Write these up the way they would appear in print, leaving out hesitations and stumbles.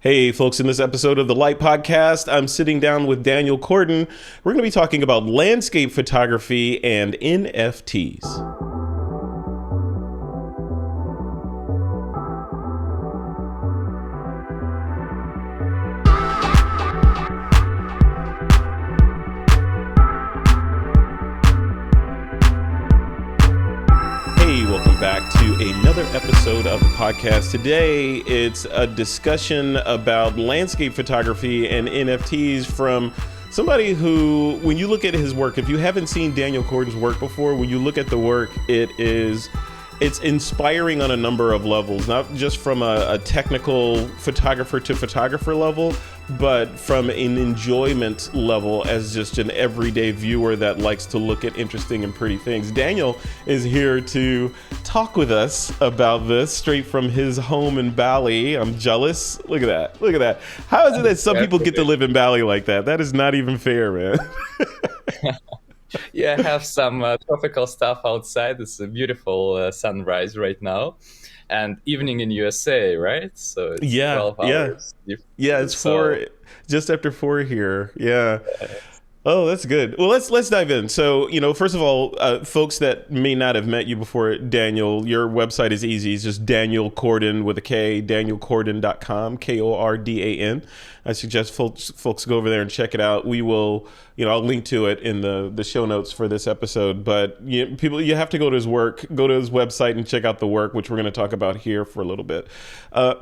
Hey folks, in this episode of the Light Podcast, I'm sitting down with Daniel Kordon. We're going to be talking about landscape photography and NFTs. Back to another episode of the podcast. Today, it's a discussion about landscape photography and NFTs from somebody who, when you look at his work, if you haven't seen Daniel Kordon's work before, when you look at the work, it's inspiring on a number of levels, not just from a technical photographer to photographer level, but from an enjoyment level as just an everyday viewer that likes to look at interesting and pretty things. Daniel is here to talk with us about this straight from his home in Bali. I'm jealous. Look at that. Look at that. How is it that some people get to live in Bali like that? That is not even fair, man. Yeah, I have some tropical stuff outside. It's a beautiful sunrise right now, and evening in USA, right? So it's 12 hours. Yeah. It's just after 4 here. Yeah. Oh, that's good. Well, let's dive in. So, first of all, folks that may not have met you before, Daniel, your website is easy. It's just Daniel Kordan with a K, danielkordan.com, Kordan. I suggest folks go over there and check it out. We will, I'll link to it in the show notes for this episode. But you have to go to his work, go to his website and check out the work, which we're going to talk about here for a little bit.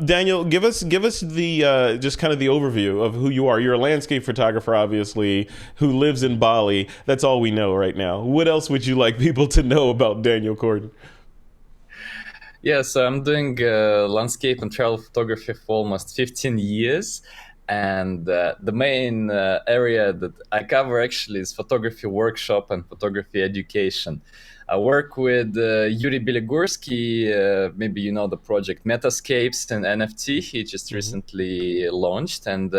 Daniel, give us the just kind of the overview of who you are. You're a landscape photographer, obviously, who lives in Bali. That's all we know right now. What else would you like people to know about Daniel Kordon? Yeah, so I'm doing landscape and travel photography for almost 15 years. And the main area that I cover actually is photography workshop and photography education. I work with Yuri Belegursky. Maybe you know the project Metascapes and NFT. He just recently launched, and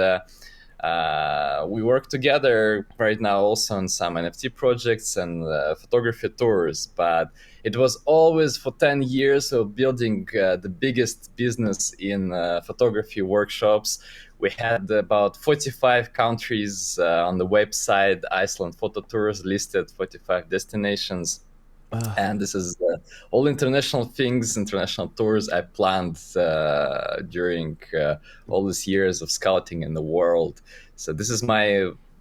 we work together right now also on some NFT projects and photography tours. But it was always for 10 years of building the biggest business in photography workshops. We had about 45 countries on the website, Iceland Photo Tours listed 45 destinations. And this is all international things, international tours I planned during all these years of scouting in the world. So this is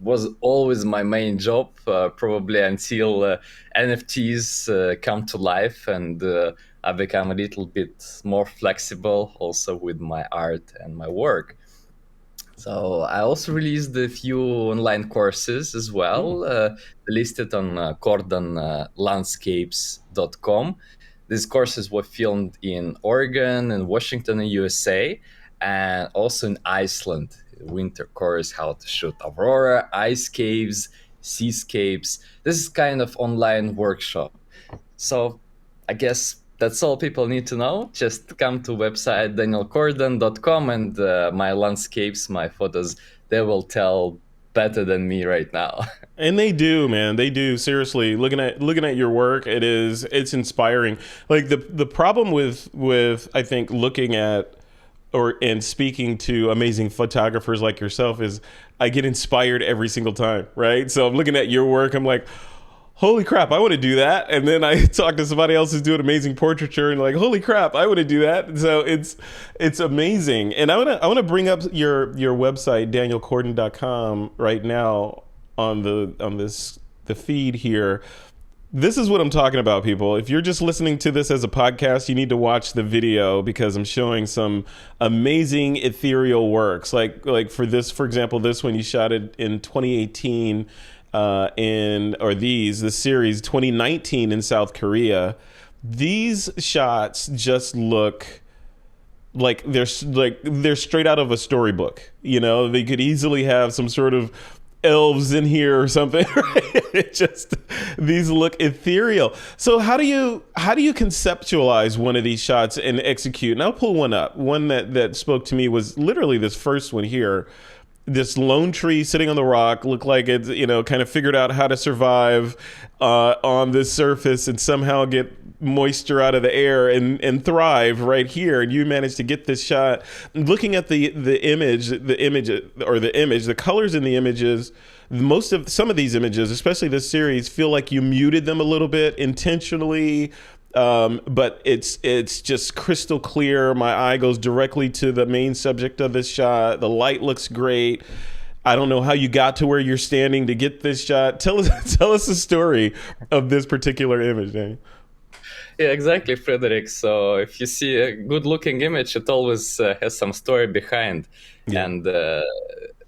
was always my main job, probably until NFTs come to life and I become a little bit more flexible also with my art and my work. So I also released a few online courses as well, listed on KordonLandscapes.com. These courses were filmed in Oregon and Washington and USA, and also in Iceland. Winter course, how to shoot aurora, ice caves, seascapes. This is kind of online workshop. So I guess that's all people need to know. Just come to website danielkordan.com and my landscapes, my photos, they will tell better than me right now. And they do, man. They do. Seriously, looking at your work, it's inspiring. Like the problem with I think looking at and speaking to amazing photographers like yourself is I get inspired every single time, right? So I'm looking at your work, I'm like, holy crap, I want to do that. And then I talk to somebody else who's doing amazing portraiture and like, holy crap, I want to do that. So it's amazing. And I want to bring up your website, danielkordan.com, right now on the feed here. This is what I'm talking about, people. If you're just listening to this as a podcast, you need to watch the video because I'm showing some amazing ethereal works. Like for example, this one you shot it in 2018 this series 2019 in South Korea. These shots just look like they're straight out of a storybook. They could easily have some sort of elves in here or something, right? These look ethereal. So how do you conceptualize one of these shots and execute? And I'll pull one up. One that spoke to me was literally this first one here. this lone tree sitting on the rock looked like it's, kind of figured out how to survive on this surface and somehow get moisture out of the air and thrive right here. And you managed to get this shot. Looking at the image, the colors in the images, some of these images, especially this series, feel like you muted them a little bit intentionally. But it's just crystal clear. My eye goes directly to the main subject of this shot. The light looks great. I don't know how you got to where you're standing to get this shot. Tell us the story of this particular image, Danny. Yeah, exactly, Frederick. So if you see a good-looking image, it always has some story behind. Yeah. And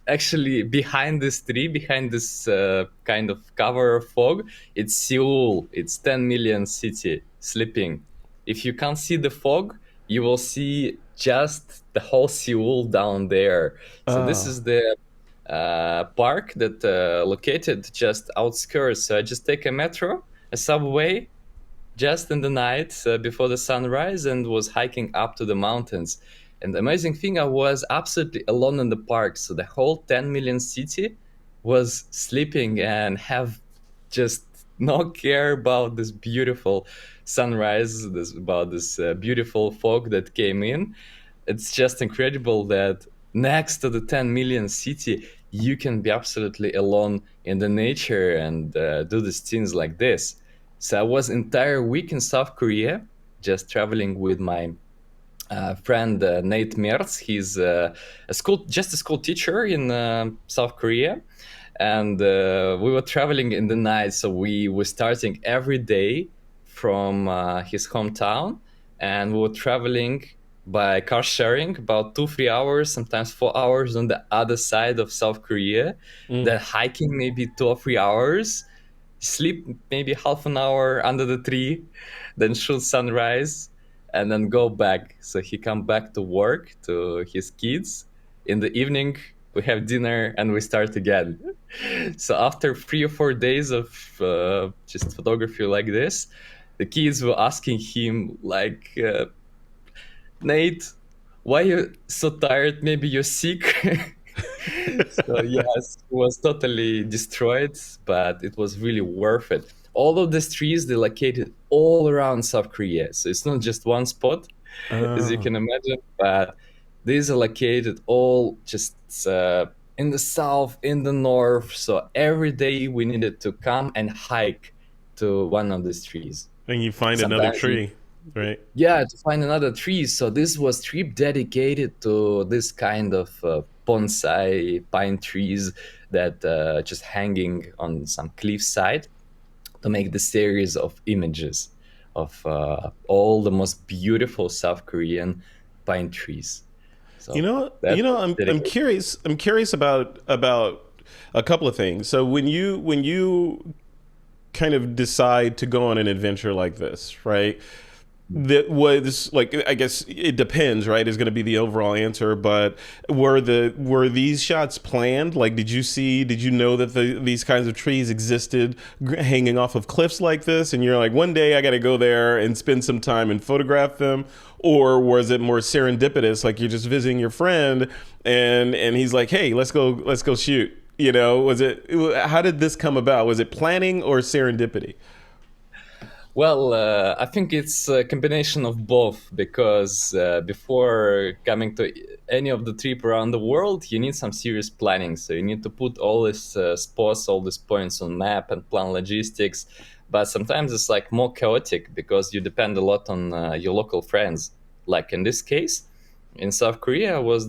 actually, behind this tree, behind this kind of cover of fog, it's Seoul. It's 10 million city sleeping. If you can't see the fog, you will see just the whole Seoul down there. So this is the park that located just outskirts. So I just take a metro, a subway, just in the night before the sunrise, and was hiking up to the mountains. And the amazing thing, I was absolutely alone in the park. So the whole 10 million city was sleeping and have just no care about this beautiful sunrise, about this beautiful fog that came in. It's just incredible that next to the 10 million city, you can be absolutely alone in the nature and do these things like this. So I was entire week in South Korea, just traveling with my friend Nate Mertz. He's a school teacher in South Korea, and we were traveling in the night. So we were starting every day from his hometown, and we were traveling by car sharing about 2-3 hours, sometimes 4 hours on the other side of South Korea. Then hiking maybe 2 or 3 hours. Sleep maybe half an hour under the tree, then shoot sunrise, and then go back. So he come back to work to his kids. In the evening, we have dinner and we start again. So after 3 or 4 days of just photography like this, the kids were asking him like, Nate, why are you so tired? Maybe you're sick? So yes, it was totally destroyed, but it was really worth it. All of these trees, they're located all around South Korea. So it's not just one spot, as you can imagine, but these are located all just in the south, in the north. So every day we needed to come and hike to one of these trees. And you find another tree, right? Yeah, to find another tree. So this was trip dedicated to this kind of bonsai pine trees that just hanging on some cliffside to make the series of images of all the most beautiful South Korean pine trees. So I'm curious about a couple of things. So when you kind of decide to go on an adventure like this, right? That was like, I guess it depends, right? Is going to be the overall answer. But were these shots planned? Like, did you know that these kinds of trees existed hanging off of cliffs like this? And you're like, one day I got to go there and spend some time and photograph them. Or was it more serendipitous? Like you're just visiting your friend and he's like, hey, let's go shoot. How did this come about? Was it planning or serendipity? Well, I think it's a combination of both, because before coming to any of the trip around the world, you need some serious planning. So you need to put all these spots, all these points on map and plan logistics. But sometimes it's like more chaotic because you depend a lot on your local friends. Like in this case, in South Korea, I was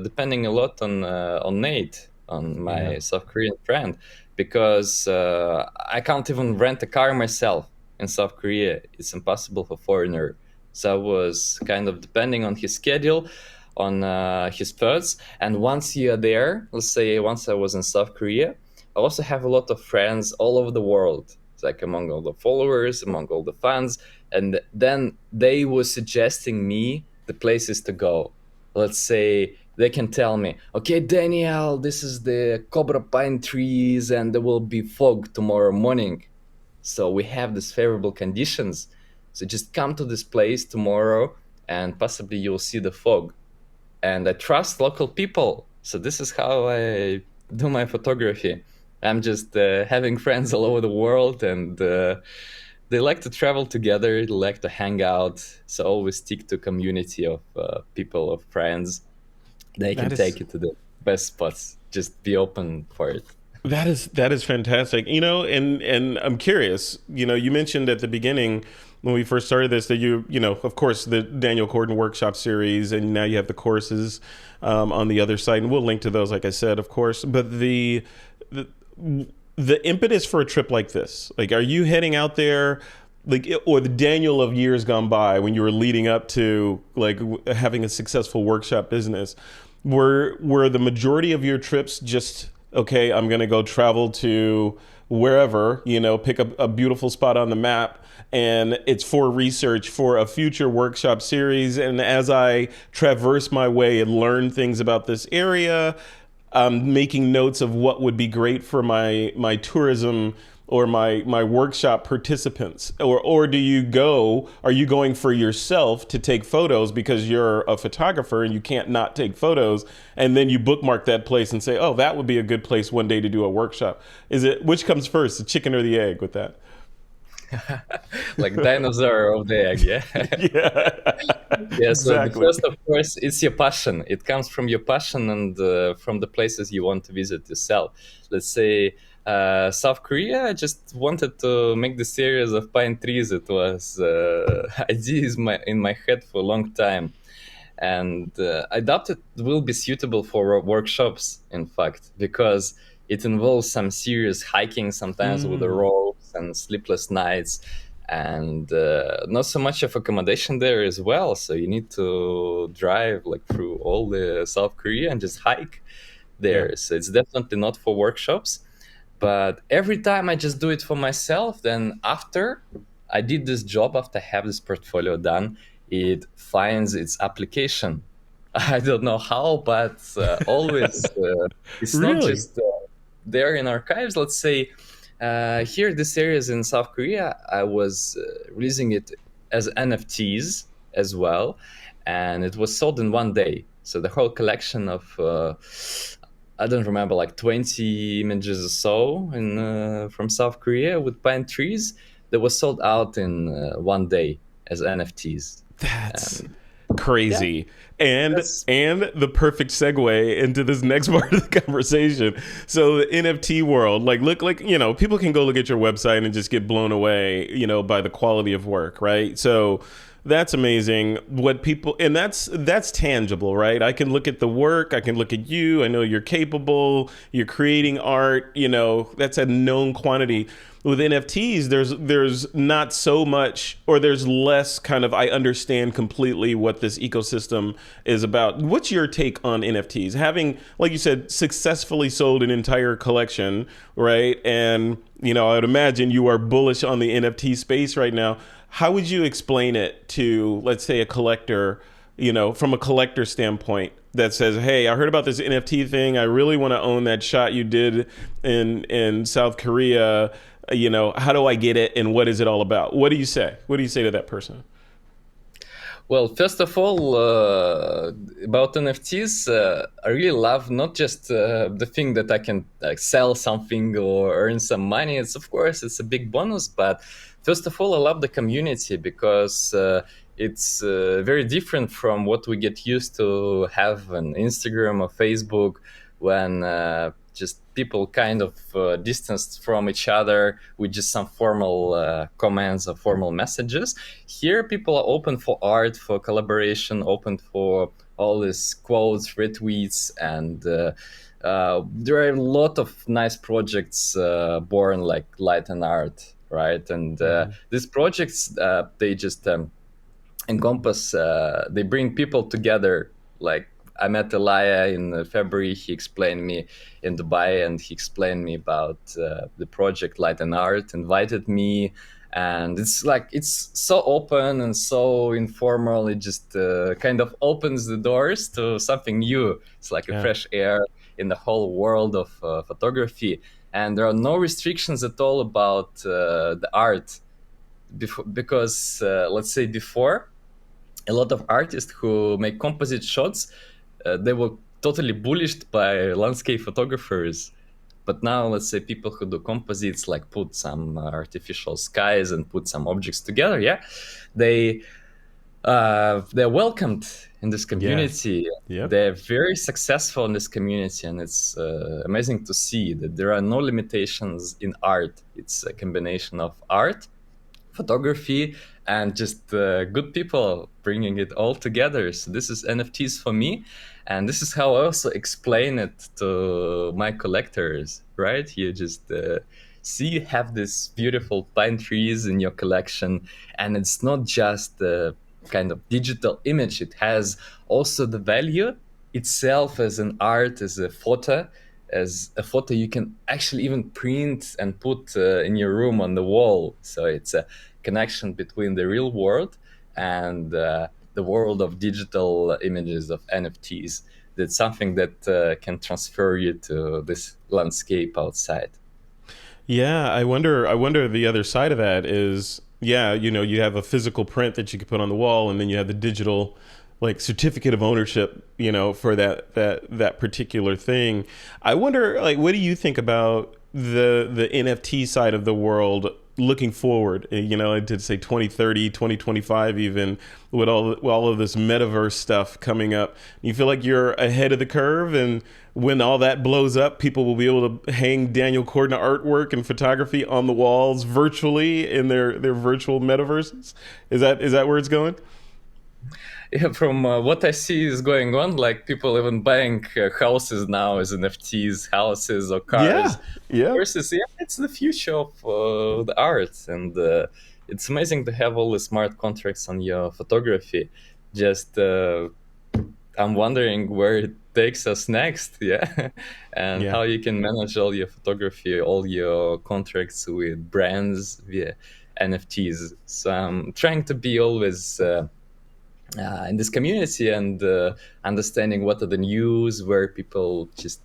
depending a lot on Nate, on my South Korean friend, because I can't even rent a car myself. In South Korea, it's impossible for foreigner. So I was kind of depending on his schedule, on his thoughts. And once you're there, let's say once I was in South Korea, I also have a lot of friends all over the world. It's like among all the followers, among all the fans. And then they were suggesting me the places to go. Let's say they can tell me, okay, Daniel, this is the cobra pine trees and there will be fog tomorrow morning. So we have these favorable conditions. So just come to this place tomorrow and possibly you'll see the fog. And I trust local people. So this is how I do my photography. I'm just having friends all over the world, and they like to travel together. They like to hang out. So always stick to community of people, of friends. They can That is take you to the best spots. Just be open for it. that is fantastic. And I'm curious. You mentioned at the beginning when we first started this that of course, the Daniel Kordon workshop series, and now you have the courses on the other side, and we'll link to those, like I said, of course. But the the impetus for a trip like this, like, are you heading out there? Like, or the Daniel of years gone by when you were leading up to like having a successful workshop business, were the majority of your trips just, okay, I'm going to go travel to wherever, pick up a beautiful spot on the map, and it's for research for a future workshop series, and as I traverse my way and learn things about this area, making notes of what would be great for my tourism or my workshop participants? Or are you going for yourself to take photos because you're a photographer and you can't not take photos, and then you bookmark that place and say, oh, that would be a good place one day to do a workshop? Which comes first, the chicken or the egg with that? Like dinosaur of the egg, yeah. Yeah. Yeah, so the Exactly. first, of course, it's your passion. It comes from your passion and from the places you want to visit yourself. Let's say South Korea, I just wanted to make the series of pine trees. It was ideas in my head for a long time. And I doubt it will be suitable for workshops, in fact, because it involves some serious hiking, sometimes with the Mm, ropes and sleepless nights, and not so much of accommodation there as well. So you need to drive like through all the South Korea and just hike yeah. there. So it's definitely not for workshops. But every time I just do it for myself, then after I did this job, after I have this portfolio done, it finds its application. I don't know how, but always it's not Really? just there in archives. Let's say here, this areas in South Korea, I was releasing it as NFTs as well, and it was sold in one day. So the whole collection of I don't remember, like 20 images or so from South Korea with pine trees that was sold out in one day as NFTs. That's And yeah, crazy. And that's and the perfect segue into this next part of the conversation. So the NFT world, like people can go look at your website and just get blown away, by the quality of work, right? So that's amazing. What people and that's tangible, right? I can look at the work, I can look at you, I know you're capable, you're creating art, that's a known quantity. With NFTs, there's not so much, or there's less kind of, I understand completely what this ecosystem is about. What's your take on NFTs? Having, like you said, successfully sold an entire collection, right? And, I would imagine you are bullish on the NFT space right now. How would you explain it to, let's say, a collector, from a collector standpoint, that says, "Hey, I heard about this NFT thing. I really want to own that shot you did in South Korea. How do I get it, and what is it all about?" What do you say? What do you say to that person? Well, first of all, about NFTs, I really love not just the thing that I can like sell something or earn some money. It's, of course, it's a big bonus, but first of all, I love the community because it's very different from what we get used to have on Instagram or Facebook, when just people kind of distanced from each other with just some formal comments or formal messages. Here, people are open for art, for collaboration, open for all these quotes, retweets, and there are a lot of nice projects born like light and art, right? And Hmm. these projects, they just encompass, they bring people together. Like, I met Elia in February. He explained me in Dubai, and he explained me about the project Light and Art, invited me, and it's like it's so open and so informal. It just kind of opens the doors to something new. It's like a Yeah. fresh air in the whole world of photography, and there are no restrictions at all about the art. Because let's say before, a lot of artists who make composite shots, they were totally bullied by landscape photographers. But now, let's say people who do composites, like put some artificial skies and put some objects together, yeah, they they're welcomed in this Yes. community. Yep. They're very successful in this community, and it's amazing to see that there are no limitations in art. It's a combination of art, photography, and just good people bringing it all together. So this is NFTs for me, and this is how I also explain it to my collectors. Right, you just see you have this beautiful pine trees in your collection, and it's not just a kind of digital image. It has also the value itself as an art, as a photo. As a photo you can actually even print and put in your room on the wall. So it's a connection between the real world and the world of digital images of NFTs. That's something that can transfer you to this landscape outside. Yeah, I wonder the other side of that is, yeah, you know, you have a physical print that you could put on the wall, and then you have the digital, like, certificate of ownership, you know, for that particular thing. I wonder, like, what do you think about the NFT side of the world looking forward? You know, I did say 2030, 2025, even with all of this metaverse stuff coming up. You feel like you're ahead of the curve, and when all that blows up, people will be able to hang Daniel Kordon artwork and photography on the walls virtually in their virtual metaverses. Is that where it's going? Yeah, from what I see is going on, like people even buying houses now as NFTs, houses or Yeah, cars. yeah. Versus, yeah, it's the future of the art, and it's amazing to have all the smart contracts on your photography. Just I'm wondering where it takes us next, yeah, and Yeah. how you can manage all your photography, all your contracts with brands via NFTs. So I'm trying to be always. In this community and understanding what are the news, where people just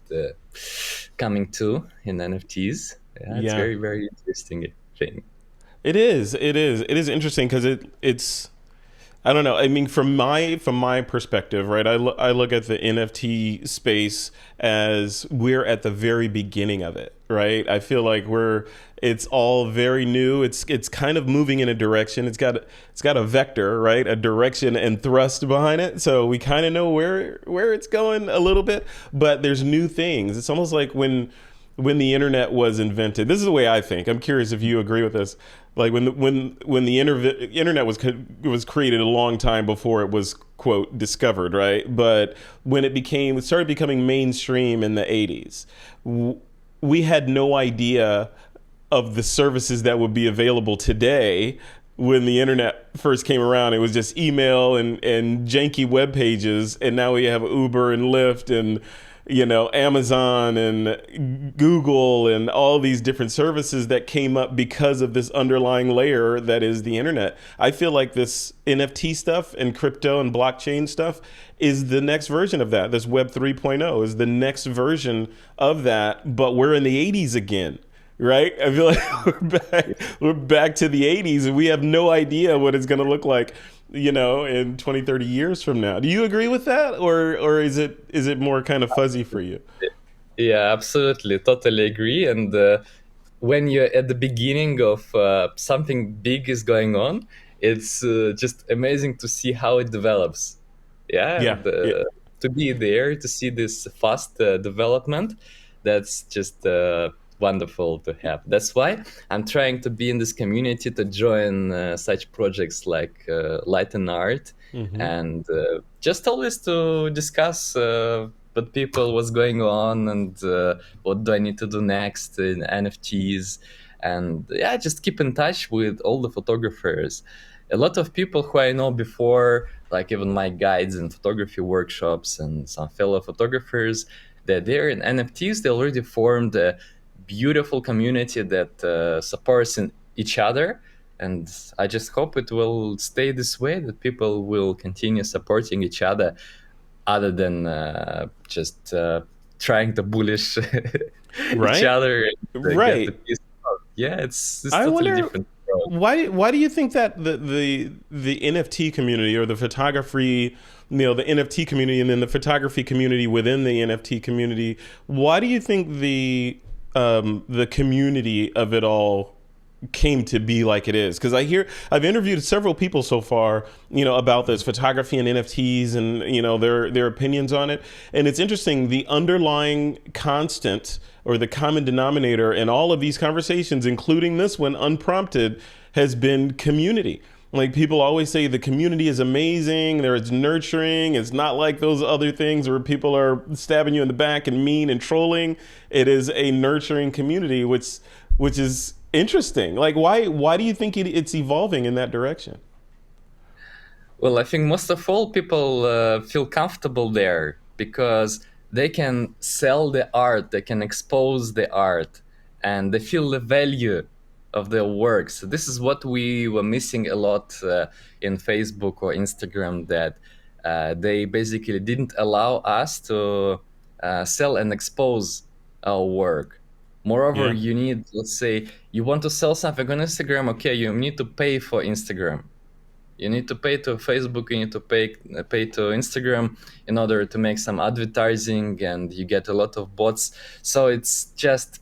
coming to in NFTs. Yeah, it's Yeah. very, very interesting thing. It is. It is. It is interesting because it's. I don't know. I mean, from my perspective, right? I look at the NFT space as we're at the very beginning of it, right? I feel like it's all very new. It's kind of moving in a direction. It's got a vector, right? A direction and thrust behind it. So we kind of know where it's going a little bit, but there's new things. It's almost like when the internet was invented. This is the way I think. I'm curious if you agree with this. Like when the internet was created a long time before it was, quote, discovered, right? But when it started becoming mainstream in the 80s, we had no idea of the services that would be available today. When the internet first came around, it was just email and janky web pages, and now we have Uber and Lyft and, you know, Amazon and Google and all these different services that came up because of this underlying layer that is the internet. I feel like this NFT stuff and crypto and blockchain stuff is the next version of that. This Web 3.0 is the next version of that, but we're in the 80s again. Right? I feel like we're back to the 80s, and we have no idea what it's going to look like, you know, in 20, 30 years from now. Do you agree with that, or is it more kind of fuzzy for you? Yeah, absolutely, totally agree. And when you're at the beginning of something big is going on, it's just amazing to see how it develops. Yeah, Yeah. and Yeah. to be there to see this fast development, that's just wonderful to have. That's why I'm trying to be in this community to join such projects like Light and Art, Hmm. and just always to discuss with people what's going on and what do I need to do next in NFTs, and yeah, just keep in touch with all the photographers. A lot of people who I know before, like even my guides in photography workshops and some fellow photographers, that they're in NFTs. They already formed a beautiful community that supports each other. And I just hope it will stay this way, that people will continue supporting each other than just trying to bullish each Right. other and get the Right. piece out. Yeah, it's I totally wonder. different. why do you think that the NFT community or the photography, the NFT community and then the photography community within the NFT community, why do you think the community of it all came to be like it is? Because I've interviewed several people so far, about this photography and NFTs and their opinions on it, and it's interesting, the underlying constant or the common denominator in all of these conversations, including this one unprompted, has been community. Like, people always say the community is amazing, it's nurturing, it's not like those other things where people are stabbing you in the back and mean and trolling. It is a nurturing community, which is interesting. Like, why do you think it's evolving in that direction? Well, I think most of all people feel comfortable there because they can sell the art, they can expose the art, and they feel the value of their works. This is what we were missing a lot in Facebook or Instagram, that they basically didn't allow us to sell and expose our work. Moreover, Yeah. you need, let's say, you want to sell something on Instagram, okay, you need to pay for Instagram. You need to pay to Facebook, you need to pay to Instagram in order to make some advertising, and you get a lot of bots. So it's just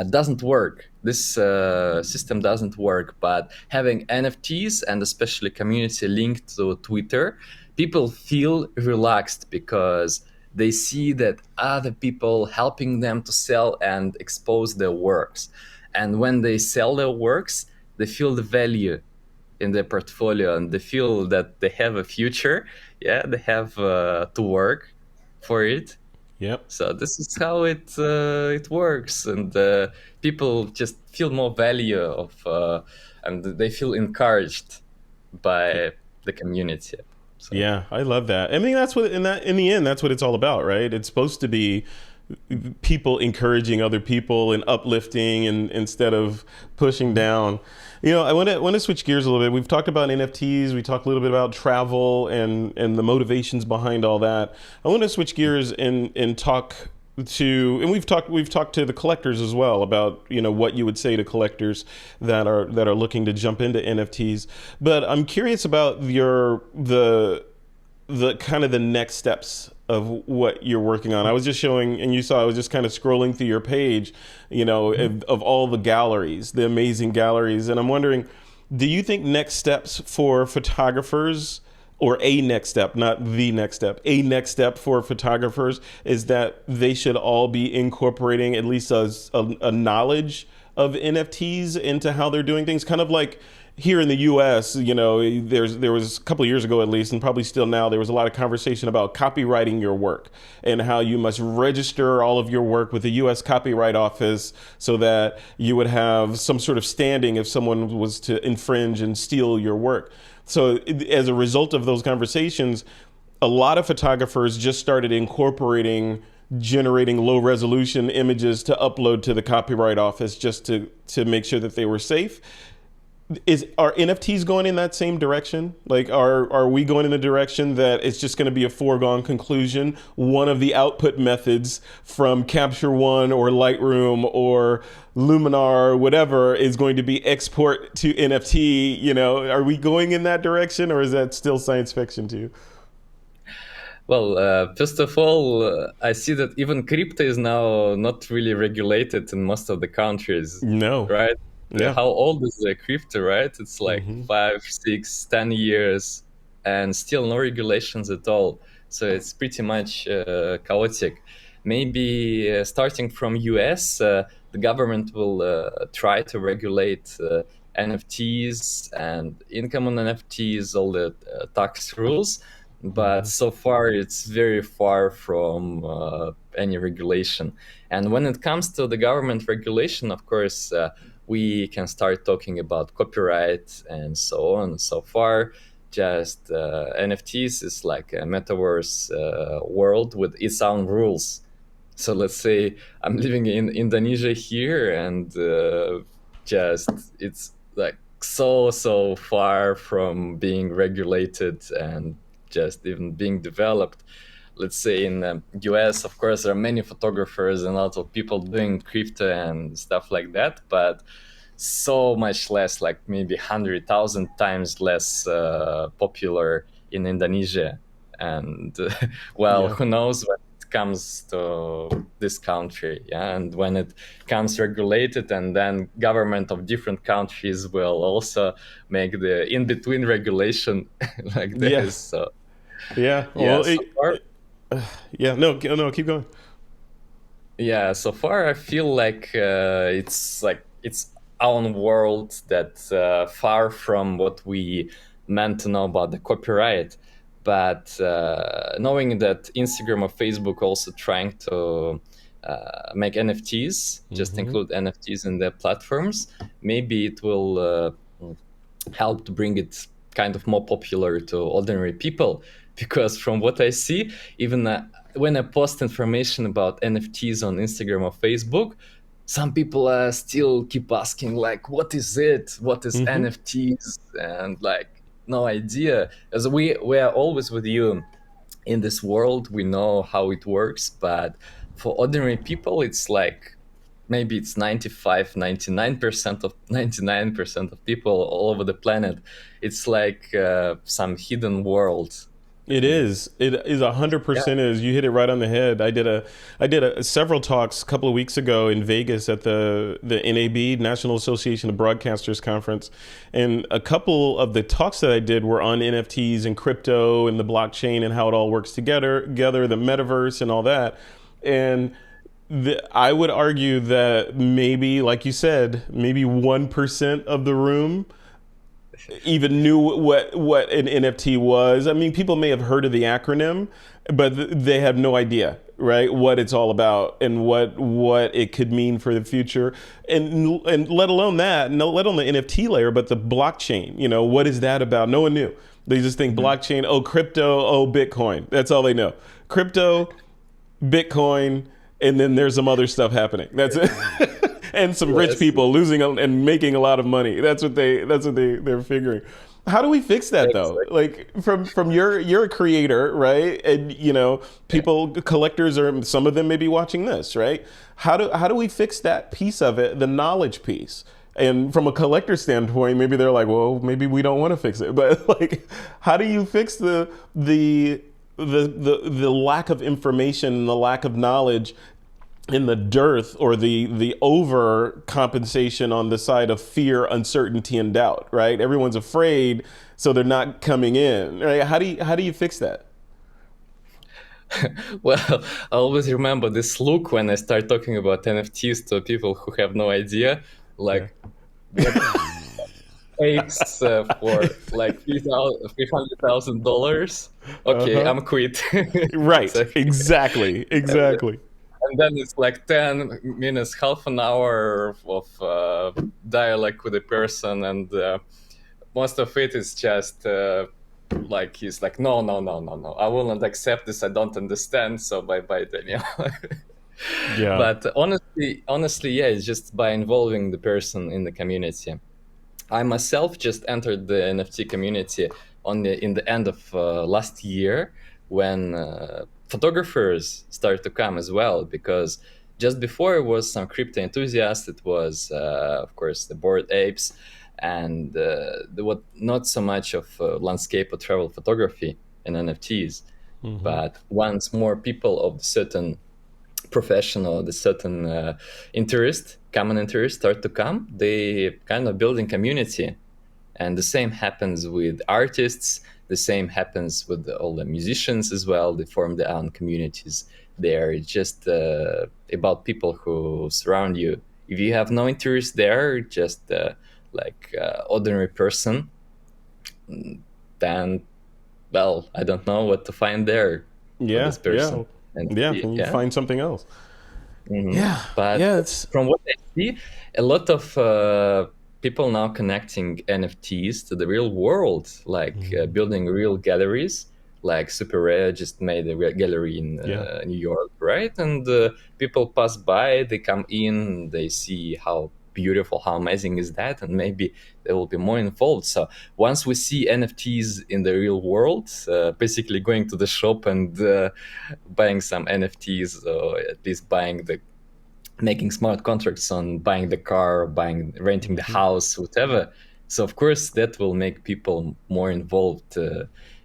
doesn't work. This system doesn't work. But having NFTs and especially community linked to Twitter, people feel relaxed because they see that other people helping them to sell and expose their works. And when they sell their works, they feel the value in their portfolio and they feel that they have a future. Yeah, they have to work for it. Yep. So this is how it works, and people just feel more value of, and they feel encouraged by the community. So. Yeah, I love that. I mean, that's what in the end, that's what it's all about, right? It's supposed to be people encouraging other people and uplifting, and instead of pushing down. I want to switch gears a little bit. We've talked about NFTs. We talked a little bit about travel and the motivations behind all that. I want to switch gears and talk to, and we've talked to the collectors as well about what you would say to collectors that are looking to jump into NFTs. But I'm curious about the kind of the next steps of what you're working on. I was just showing, and you saw, I was just kind of scrolling through your page, of all the galleries, the amazing galleries. And I'm wondering, do you think next steps for photographers, or a next step, not the next step, a next step for photographers is that they should all be incorporating at least a knowledge of NFTs into how they're doing things? Kind of like here in the U.S., there was a couple of years ago at least, and probably still now, there was a lot of conversation about copyrighting your work and how you must register all of your work with the U.S. Copyright Office so that you would have some sort of standing if someone was to infringe and steal your work. So as a result of those conversations, a lot of photographers just started incorporating generating low resolution images to upload to the Copyright Office just to make sure that they were safe. Are NFTs going in that same direction? Like, are we going in the direction that it's just going to be a foregone conclusion? One of the output methods from Capture One or Lightroom or Luminar or whatever is going to be export to NFT. Are we going in that direction, or is that still science fiction to you? Well, first of all, I see that even crypto is now not really regulated in most of the countries. No. Right? Yeah. How old is the crypto, right? It's like 5, 6, 10 years and still no regulations at all. So it's pretty much chaotic. Maybe starting from US, the government will try to regulate NFTs and income on NFTs, all the tax rules. But so far, it's very far from any regulation. And when it comes to the government regulation, of course, we can start talking about copyright and so on. So far, just NFTs is like a metaverse world with its own rules. So let's say I'm living in Indonesia here, and just it's like so far from being regulated and just even being developed. Let's say in the US, of course, there are many photographers and a lot of people doing crypto and stuff like that, but so much less, like maybe 100,000 times less popular in Indonesia. And well, Yeah. who knows when it comes to this country, yeah, and when it comes regulated, and then government of different countries will also make the in-between regulation like Yeah. this. So Yeah. yeah, Well, so far, yeah. No, no, keep going. yeah, so far I feel like it's like its own world that far from what we meant to know about the copyright. But knowing that Instagram or Facebook also trying to make NFTs, just Hmm. include NFTs in their platforms, maybe it will help to bring it kind of more popular to ordinary people. Because from what I see, even when I post information about NFTs on Instagram or Facebook, some people still keep asking like, what is it, what is Hmm. NFTs, and like no idea. As we are always with you in this world, we know how it works, but for ordinary people it's like maybe it's 95, 99% of 99% of people all over the planet. It's like some hidden world. It And is. It is yeah, 100% is. You hit it right on the head. I did several talks a couple of weeks ago in Vegas at the NAB, National Association of Broadcasters conference, and a couple of the talks that I did were on NFTs and crypto and the blockchain and how it all works together, the metaverse and all that. And I would argue that maybe, like you said, maybe 1% of the room even knew what an NFT was. I mean, people may have heard of the acronym, but they have no idea, right, what it's all about and what it could mean for the future, and let alone that, no, let alone the NFT layer, but the blockchain. You know, what is that about? No one knew. They just think blockchain, oh, crypto, oh, Bitcoin. That's all they know. Crypto, Bitcoin, and then there's some other stuff happening. That's it. And some rich yes, people losing and making a lot of money. They're figuring. How do we fix that though? exactly. Like from you're a creator, right? And you know, people collectors are, some of them may be watching this, right? How do we fix that piece of it, the knowledge piece? And from a collector standpoint, maybe they're like, well, maybe we don't want to fix it. But like, how do you fix the lack of information and the lack of knowledge in the dearth or the overcompensation on the side of fear, uncertainty, and doubt, right? Everyone's afraid, so they're not coming in, right? How do you fix that? Well, I always remember this look when I start talking about NFTs to people who have no idea, Yeah. like what apes for like $300,000. Okay, Uh-huh. I'm quit. Right. So, Exactly. Exactly. and then it's like 10 minutes, half an hour of dialogue with a person, and most of it is just like he's like, no, no, no, no, no, I will not accept this, I don't understand, so bye bye then, yeah. Yeah. But honestly, yeah, it's just by involving the person in the community. I myself just entered the NFT community in the end of last year, when photographers started to come as well. Because just before it was some crypto enthusiasts, it was of course the Bored Apes, and there was not so much of landscape or travel photography and NFTs. Hmm. But once more people of certain professional, the certain common interest start to come, they kind of building community. And the same happens with artists, the same happens with all the musicians as well. They form their own communities there. It's just about people who surround you. If you have no interest there, just like ordinary person, then, well, I don't know what to find there for Yeah. this person. Yeah. And Yeah. Can you yeah. find something else? Mhm. Yeah. But Yeah. It's from what I see, a lot of people now connecting NFTs to the real world, like Mhm. building real galleries. Like Super Rare just made a gallery in Yeah. New York, right? And people pass by, they come in, they see how beautiful, how amazing is that, and maybe they will be more involved. So once we see NFTs in the real world, basically going to the shop and buying some NFTs, or at least buying making smart contracts on buying the car, renting the house, whatever. So of course that will make people more involved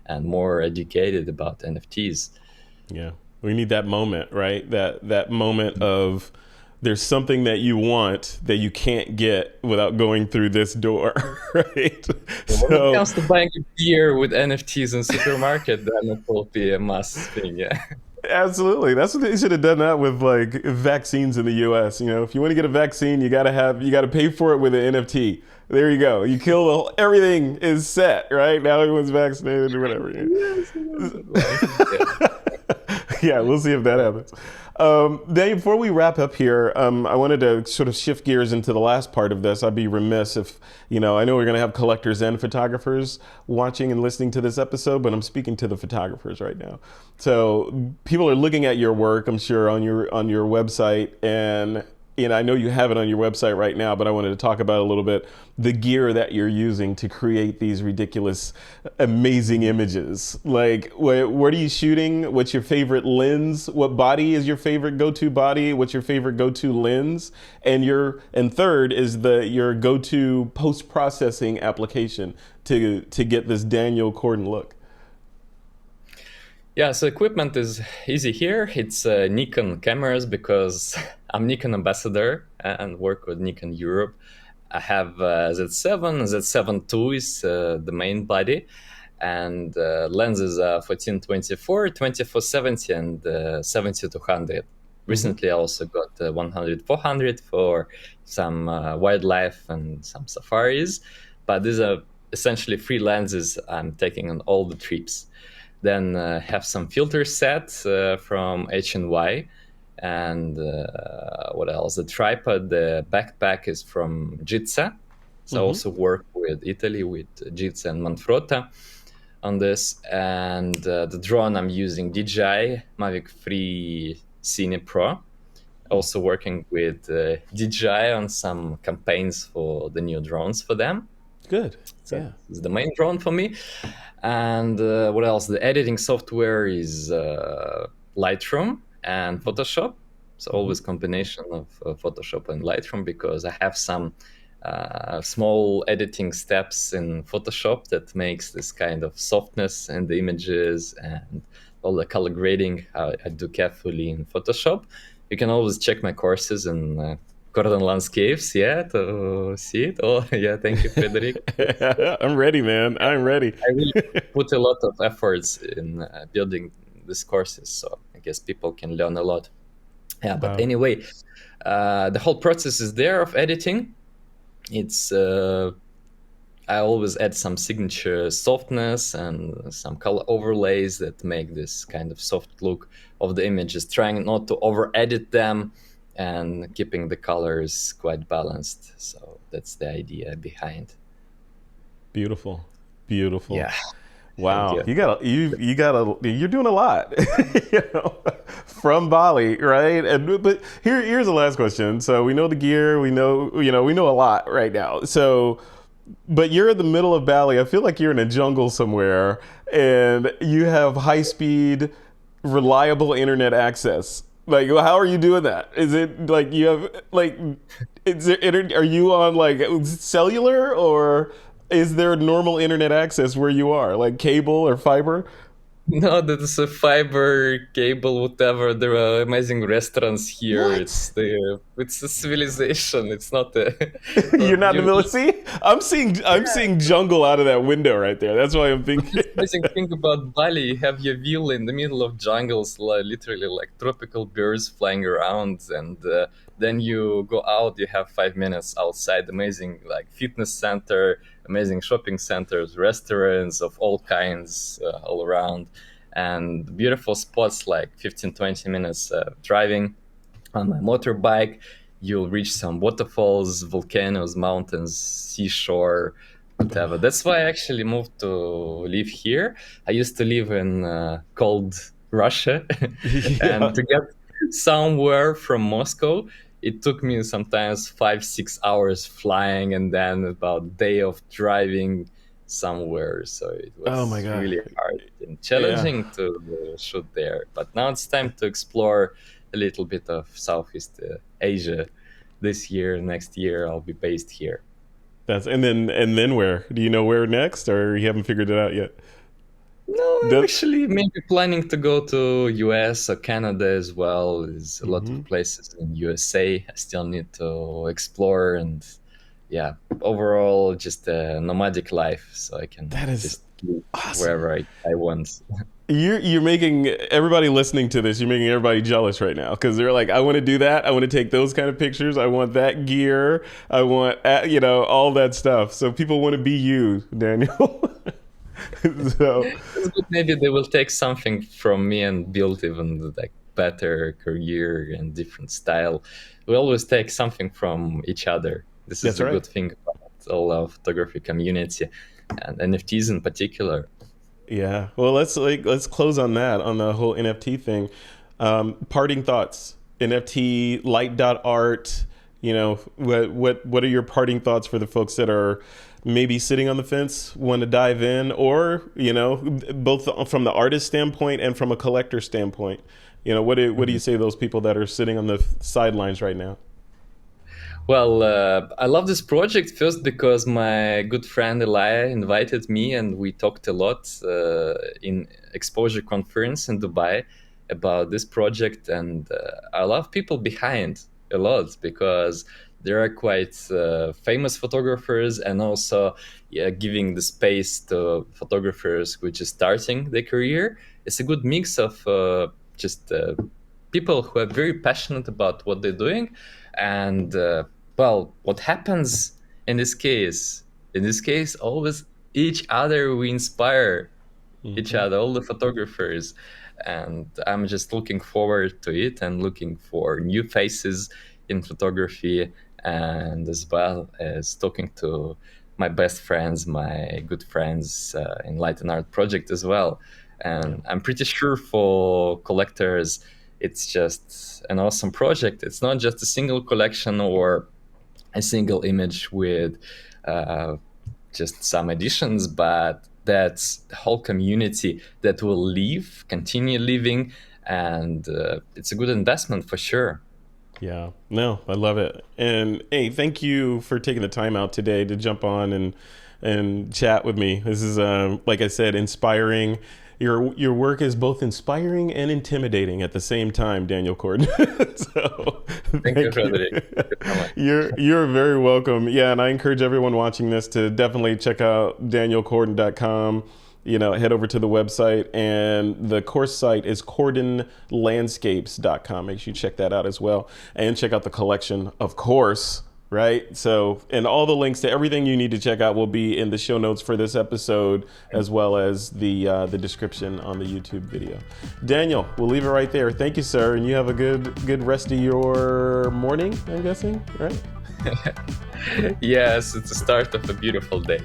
and more educated about NFTs. Yeah. We need that moment, right? That moment of there's something that you want that you can't get without going through this door, right? When it So comes to buying a beer with NFTs in supermarket, then it will be a must thing, yeah. absolutely. That's what they should have done that with like vaccines in the US. You know, if you want to get a vaccine, you gotta pay for it with an NFT. There you go. You kill everything is set, right? Now everyone's vaccinated or whatever. Yes, yeah. Yeah, we'll see if that happens. Dave, before we wrap up here, I wanted to sort of shift gears into the last part of this. I'd be remiss if, you know, I know we're going to have collectors and photographers watching and listening to this episode, but I'm speaking to the photographers right now. So people are looking at your work, I'm sure, on your website, and I know you have it on your website right now, but I wanted to talk about a little bit the gear that you're using to create these ridiculous, amazing images. Like, what are you shooting? What's your favorite lens? What body is your favorite go-to body? What's your favorite go-to lens? And third is your go-to post-processing application to get this Daniel Kordon look. Yeah, so equipment is easy here. It's Nikon cameras because I'm Nikon ambassador and work with Nikon Europe. I have Z7, Z7 II is the main body, and lenses are 14-24, 24-70, and 70-200. Recently, I also got 100-400 for some wildlife and some safaris, but these are essentially free lenses I'm taking on all the trips. Then have some filter sets from H&Y. And what else? The tripod, the backpack is from Gitzo. So I also work with Italy, with Gitzo and Manfrotto on this. And the drone I'm using, DJI Mavic 3 Cine Pro. Also working with DJI on some campaigns for the new drones for them. Good. So yeah. it's the main drone for me. And what else? The editing software is Lightroom and Photoshop. So always combination of Photoshop and Lightroom, because I have some small editing steps in Photoshop that makes this kind of softness in the images, and all the color grading I do carefully in Photoshop. You can always check my courses in Kordan landscapes, to see it. Oh, yeah, thank you, Frederick. I'm ready, man. I'm ready. I really put a lot of efforts in building these courses, so I guess people can learn a lot. Yeah, but anyway, the whole process is there of editing. It's I always add some signature softness and some color overlays that make this kind of soft look of the images, trying not to over edit them and keeping the colors quite balanced. So that's the idea behind. Beautiful. Yeah. Wow, you're doing a lot, from Bali, right? But here's the last question. So we know the gear, we know a lot right now. So, but you're in the middle of Bali. I feel like you're in a jungle somewhere, and you have high speed, reliable internet access. Like, how are you doing that? Is it like you have are you on like cellular, or is there normal internet access where you are, like cable or fiber? No, that is a fiber cable, whatever. There are amazing restaurants here. What? It's a civilization. It's not a. You're not in the middle. See, I'm seeing jungle out of that window right there. That's why I'm thinking. The amazing thing about Bali, you have your villa in the middle of jungles, literally like tropical birds flying around, and then you go out. You have 5 minutes outside. Amazing like fitness center, amazing shopping centers, restaurants of all kinds all around, and beautiful spots like 15-20 minutes driving on my motorbike. You'll reach some waterfalls, volcanoes, mountains, seashore, whatever. That's why I actually moved to live here. I used to live in cold Russia, and to get somewhere from Moscow, it took me sometimes 5-6 hours flying, and then about a day of driving somewhere. So it was really hard and challenging to shoot there. But now it's time to explore a little bit of Southeast Asia this year. Next year, I'll be based here. And then where? Do you know where next, or you haven't figured it out yet? No, I'm actually maybe planning to go to US or Canada as well. There's a lot of places in USA I still need to explore, and yeah, overall just a nomadic life, so I can just live wherever I want. You're making everybody listening to this, you're making everybody jealous right now, because they're like, I want to do that. I want to take those kind of pictures. I want that gear. I want, all that stuff. So people want to be you, Daniel. So maybe they will take something from me and build even like better career and different style. We always take something from each other. This is a good thing about all our photography community and NFTs in particular. Yeah. Well, let's close on that, on the whole NFT thing. Parting thoughts. NFT light.art. What are your parting thoughts for the folks that are maybe sitting on the fence, want to dive in, or both from the artist standpoint and from a collector standpoint? What do you say to those people that are sitting on the sidelines right now? Well, I love this project first because my good friend Elia invited me, and we talked a lot in exposure conference in Dubai about this project, and I love people behind a lot because there are quite famous photographers, and also giving the space to photographers which is starting their career. It's a good mix of just people who are very passionate about what they're doing, and well, what happens in this case? In this case, always each other we inspire each other, all the photographers, and I'm just looking forward to it and looking for new faces in photography, and as well as talking to my best friends, my good friends in Light and Art project as well. And I'm pretty sure for collectors, it's just an awesome project. It's not just a single collection or a single image with just some additions, but that's the whole community that will continue living, and it's a good investment for sure. Yeah, no, I love it. And hey, thank you for taking the time out today to jump on and chat with me. This is, like I said, inspiring. Your work is both inspiring and intimidating at the same time, Daniel Kordon. So thank you, Frederick. You're very welcome. Yeah, and I encourage everyone watching this to definitely check out danielkordon.com. Head over to the website, and the course site is kordonlandscapes.com. Make sure you check that out as well, and check out the collection, of course. Right. So, and all the links to everything you need to check out will be in the show notes for this episode, as well as the description on the YouTube video. Daniel, we'll leave it right there. Thank you, sir. And you have a good rest of your morning, I'm guessing, right? Yes, it's the start of a beautiful day.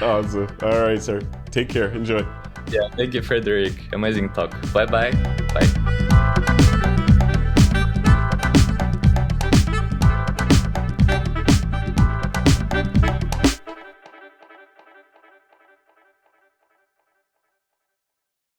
Awesome. All right, sir. Take care. Enjoy. Yeah. Thank you, Frederick. Amazing talk. Bye-bye. Bye.